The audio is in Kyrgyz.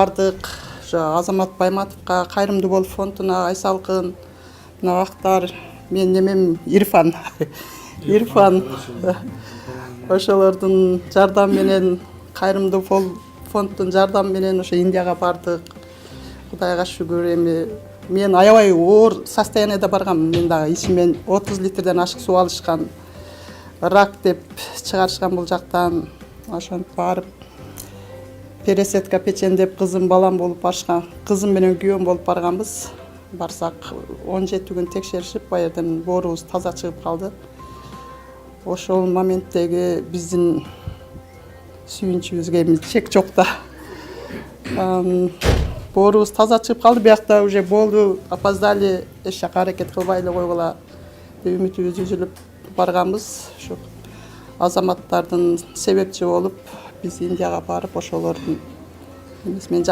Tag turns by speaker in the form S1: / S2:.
S1: бардык. Азамат Байматовго, Кайрымдуу Бол фондуна, Айсалкын, мына бактар, мен немем Ирфан. Ирфан. Ошолордун жардамы менен, Кайрымдуу Бол фонддун жардамы менен ошо Индияга бардык. Кудайга шүгүр. Эми мен аябай оор состояниеде баргам. Мен дагы ичимен 30 литрден ашык суу алышкан. Рак деп чыгарышкан бул жактан. Ошентип барып пересетка печен деп кызым балам болуп барышкан. Кызым менен күйөөм болуп барганбыз. Барсак 17 күн текшеришип, баярдан боорубуз таза чыгып калды. Ошол моменттеги биздин сүйүнчүбүзгө чек жок да. Боорубуз таза чыгып калды. Биякта уже болду, опоздали, эч жака аракет кылбай эле койгула деп үмүтүбүз үзүлүп барганбыз. Ошо азаматтардын себепчи болуп, биз Индияга барып, ошолордун эмесимен